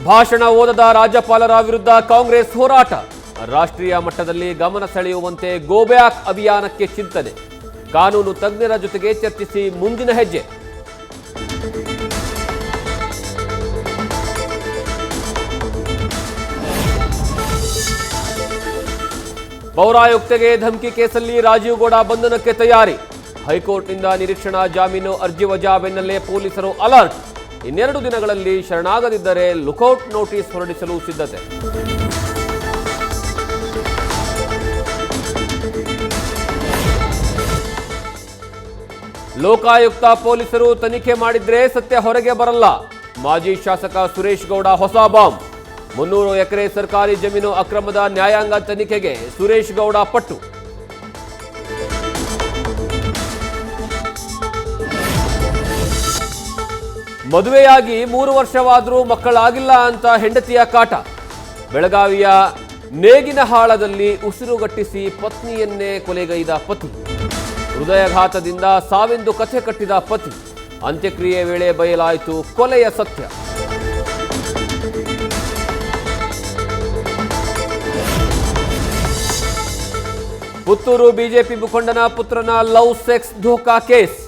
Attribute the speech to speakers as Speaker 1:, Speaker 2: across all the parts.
Speaker 1: ಭಾಷಣ ಓದದ ರಾಜ್ಯಪಾಲರ ವಿರುದ್ಧ ಕಾಂಗ್ರೆಸ್ ಹೋರಾಟ. ರಾಷ್ಟ್ರೀಯ ಮಟ್ಟದಲ್ಲಿ ಗಮನ ಸೆಳೆಯುವಂತೆ ಗೋ ಬ್ಯಾಕ್ ಅಭಿಯಾನಕ್ಕೆ ಚಿಂತನೆ. ಕಾನೂನು ತಜ್ಞರ ಜೊತೆಗೆ ಚರ್ಚಿಸಿ ಮುಂದಿನ ಹೆಜ್ಜೆ. ಪೌರಾಯುಕ್ತೆಗೆ ಧಮಕಿ ಕೇಸಲ್ಲಿ ರಾಜೀವ್ ಗೌಡ ಬಂಧನಕ್ಕೆ ತಯಾರಿ. ಹೈಕೋರ್ಟ್ನಿಂದ ನಿರೀಕ್ಷಣಾ ಜಾಮೀನು ಅರ್ಜಿ ವಜಾ ಬೆನ್ನಲ್ಲೇ ಪೊಲೀಸರು ಅಲರ್ಟ್. ಇನ್ನೆರಡು ದಿನಗಳಲ್ಲಿ ಶರಣಾಗದಿದ್ದರೆ ಲುಕೌಟ್ ನೋಟಿಸ್ ಹೊರಡಿಸಲು ಸಿದ್ಧತೆ. ಲೋಕಾಯುಕ್ತ ಪೊಲೀಸರು ತನಿಖೆ ಮಾಡಿದ್ರೆ ಸತ್ಯ ಹೊರಗೆ ಬರಲ್ಲ. ಮಾಜಿ ಶಾಸಕ ಸುರೇಶ್ ಗೌಡ ಹೊಸ ಬಾಂಬ್. 300 ಎಕರೆ ಸರ್ಕಾರಿ ಜಮೀನು ಅಕ್ರಮದ ನ್ಯಾಯಾಂಗ ತನಿಖೆಗೆ ಸುರೇಶ್ ಗೌಡ ಪಟ್ಟು. ಮದುವೆಯಾಗಿ 3 ವರ್ಷವಾದರೂ ಮಕ್ಕಳಾಗಿಲ್ಲ ಅಂತ ಹೆಂಡತಿಯ ಕಾಟ. ಬೆಳಗಾವಿಯ ನೇಗಿನಹಾಳದಲ್ಲಿ ಉಸಿರುಗಟ್ಟಿಸಿ ಪತ್ನಿಯನ್ನೇ ಕೊಲೆಗೈದ ಪತಿ. ಹೃದಯಾಘಾತದಿಂದ ಸಾವಿಂದು ಕಥೆ ಕಟ್ಟಿದ ಪತಿ. ಅಂತ್ಯಕ್ರಿಯೆ ವೇಳೆ ಬಯಲಾಯಿತು ಕೊಲೆಯ ಸತ್ಯ. ಪುತ್ತೂರು ಬಿಜೆಪಿ ಮುಖಂಡನ ಪುತ್ರನ ಲವ್ ಸೆಕ್ಸ್ ಧೋಕಾ ಕೇಸ್.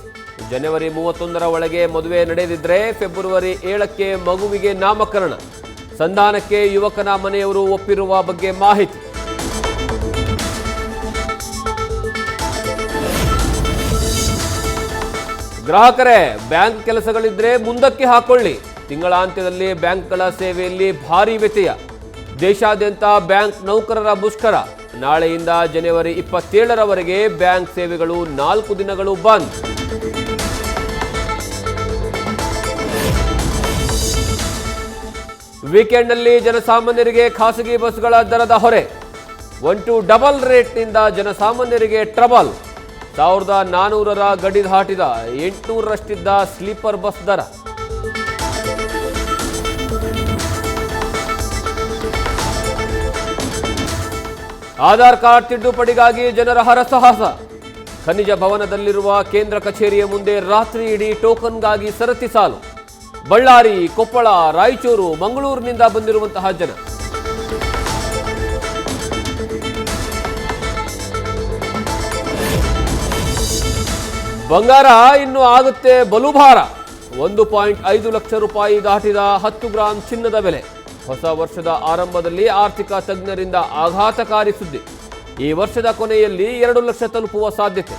Speaker 1: ಜನವರಿ 31ರ ಒಳಗೆ ಮದುವೆ ನಡೆದಿದ್ರೆ ಫೆಬ್ರವರಿ 7ಕ್ಕೆ ಮಗುವಿಗೆ ನಾಮಕರಣ. ಸಂಧಾನಕ್ಕೆ ಯುವಕನ ಮನೆಯವರು ಒಪ್ಪಿರುವ ಬಗ್ಗೆ ಮಾಹಿತಿ. ಗ್ರಾಹಕರೇ, ಬ್ಯಾಂಕ್ ಕೆಲಸಗಳಿದ್ರೆ ಮುಂದಕ್ಕೆ ಹಾಕೊಳ್ಳಿ. ತಿಂಗಳಾಂತ್ಯದಲ್ಲಿ ಬ್ಯಾಂಕ್ಗಳ ಸೇವೆಯಲ್ಲಿ ಭಾರೀ ವ್ಯತ್ಯಯ. ದೇಶಾದ್ಯಂತ ಬ್ಯಾಂಕ್ ನೌಕರರ ಮುಷ್ಕರ. ನಾಳೆಯಿಂದ ಜನವರಿ 27ರವರೆಗೆ ಬ್ಯಾಂಕ್ ಸೇವೆಗಳು 4 ದಿನಗಳು ಬಂದ್. ವೀಕೆಂಡ್ನಲ್ಲಿ ಜನಸಾಮಾನ್ಯರಿಗೆ ಖಾಸಗಿ ಬಸ್ಗಳ ದರದ ಹೊರೆ. 1 to ಡಬಲ್ ರೇಟ್ನಿಂದ ಜನಸಾಮಾನ್ಯರಿಗೆ ಟ್ರಬಲ್. 1400ರ ಗಡಿ ದಾಟಿದ 800ರಷ್ಟಿದ್ದ ಸ್ಲೀಪರ್ ಬಸ್ ದರ. ಆಧಾರ್ ಕಾರ್ಡ್ ತಿದ್ದುಪಡಿಗಾಗಿ ಜನರ ಹರಸಾಹಸ. ಖನಿಜ ಭವನದಲ್ಲಿರುವ ಕೇಂದ್ರ ಕಚೇರಿಯ ಮುಂದೆ ರಾತ್ರಿ ಇಡೀ ಟೋಕನ್ಗಾಗಿ ಸರತಿ ಸಾಲು. ಬಳ್ಳಾರಿ, ಕೊಪ್ಪಳ, ರಾಯಚೂರು, ಮಂಗಳೂರಿನಿಂದ ಬಂದಿರುವಂತಹ ಜನ. ಬಂಗಾರ ಇನ್ನು ಆಗುತ್ತೆ ಬಲುಭಾರ. 1.5 ಲಕ್ಷ ರೂಪಾಯಿ ದಾಟಿದ 10 ಗ್ರಾಂ ಚಿನ್ನದ ಬೆಲೆ. ಹೊಸ ವರ್ಷದ ಆರಂಭದಲ್ಲಿ ಆರ್ಥಿಕ ತಜ್ಞರಿಂದ ಆಘಾತಕಾರಿ ಸುದ್ದಿ. ಈ ವರ್ಷದ ಕೊನೆಯಲ್ಲಿ 2 ಲಕ್ಷ ತಲುಪುವ ಸಾಧ್ಯತೆ.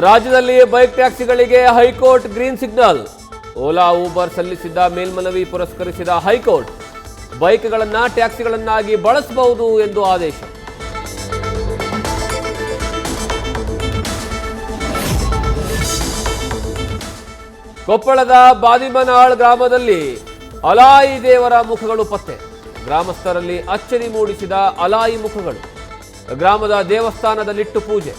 Speaker 1: ರಾಜ್ಯದಲ್ಲಿ ಬೈಕ್ ಟ್ಯಾಕ್ಸಿಗಳಿಗೆ high court green signal. Ola Uber ಸಲ್ಲಿಸಿದ್ದ ಮೇಲ್ಮನವಿ ಪುರಸ್ಕರಿಸಿದ ಹೈಕೋರ್ಟ್. ಬೈಕ್ಗಳನ್ನು ಟ್ಯಾಕ್ಸಿಗಳನ್ನಾಗಿ ಬಳಸಬಹುದು ಎಂದು ಆದೇಶ. ಕೊಪ್ಪಳದ ಬಾದಿಮನಾಳ್ ಗ್ರಾಮದಲ್ಲಿ ಅಲಾಯಿ ದೇವರ ಮುಖಗಳು ಪತ್ತೆ. ಗ್ರಾಮಸ್ಥರಲ್ಲಿ ಅಚ್ಚರಿ ಮೂಡಿಸಿದ ಅಲಾಯಿ ಮುಖಗಳು. ಗ್ರಾಮದ ದೇವಸ್ಥಾನದಲ್ಲಿಟ್ಟು ಪೂಜೆ.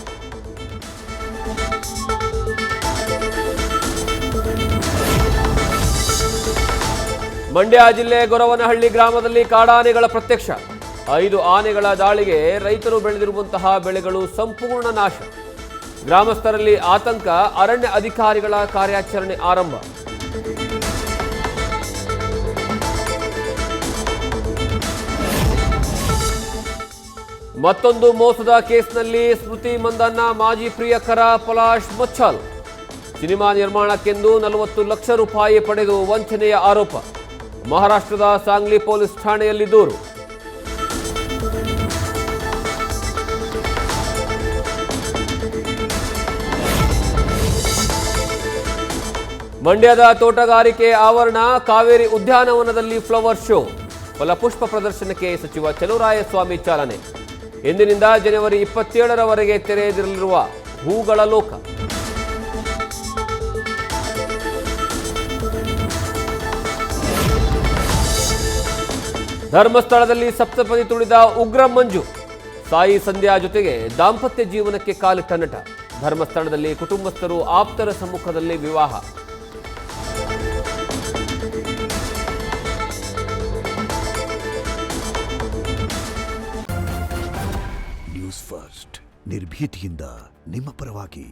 Speaker 1: ಮಂಡ್ಯ ಜಿಲ್ಲೆ ಗೊರವನಹಳ್ಳಿ ಗ್ರಾಮದಲ್ಲಿ ಕಾಡಾನೆಗಳ ಪ್ರತ್ಯಕ್ಷ. 5 ಆನೆಗಳ ದಾಳಿಗೆ ರೈತರು ಬೆಳೆದಿರುವಂತಹ ಬೆಳೆಗಳು ಸಂಪೂರ್ಣ ನಾಶ. ಗ್ರಾಮಸ್ಥರಲ್ಲಿ ಆತಂಕ. ಅರಣ್ಯ ಅಧಿಕಾರಿಗಳ ಕಾರ್ಯಾಚರಣೆ ಆರಂಭ. ಮತ್ತೊಂದು ಮೋಸದ ಕೇಸ್ನಲ್ಲಿ ಸ್ಮೃತಿ ಮಂದಣ್ಣ ಮಾಜಿ ಪ್ರಿಯಕರ ಪಲಾಶ್ ಮಚ್ಚಲ್. ಸಿನಿಮಾ ನಿರ್ಮಾಣಕ್ಕೆಂದು 40 ಲಕ್ಷ ರೂಪಾಯಿ ಪಡೆದು ವಂಚನೆಯ ಆರೋಪ. ಮಹಾರಾಷ್ಟ್ರದ ಸಾಂಗ್ಲಿ ಪೊಲೀಸ್ ಠಾಣೆಯಲ್ಲಿ ದೂರು. ಮಂಡ್ಯದ ತೋಟಗಾರಿಕೆ ಆವರಣ ಕಾವೇರಿ ಉದ್ಯಾನವನದಲ್ಲಿ ಫ್ಲವರ್ ಶೋ. ಫಲಪುಷ್ಪ ಪ್ರದರ್ಶನಕ್ಕೆ ಸಚಿವ ಚಲುವರಾಯಸ್ವಾಮಿ ಚಾಲನೆ. ಇಂದಿನಿಂದ ಜನವರಿ 27ರವರೆಗೆ ತೆರೆದಿರಲಿರುವ ಹೂಗಳ ಲೋಕ. ಧರ್ಮಸ್ಥಳದಲ್ಲಿ ಸಪ್ತಪದಿ ತುಳಿದ ಉಗ್ರ ಮಂಜು. ಸಾಯಿ ಸಂಧ್ಯಾ ಜೊತೆಗೆ ದಾಂಪತ್ಯ ಜೀವನಕ್ಕೆ ಕಾಲಿಟ್ಟ ನಟ. ಧರ್ಮಸ್ಥಳದಲ್ಲಿ ಕುಟುಂಬಸ್ಥರು ಆಪ್ತರ ಸಮ್ಮುಖದಲ್ಲಿ ವಿವಾಹ.
Speaker 2: ನ್ಯೂಸ್ ಫಸ್ಟ್ ನಿರ್ಭೀತಿಯಿಂದ ನಿಮ್ಮ ಪರವಾಗಿ.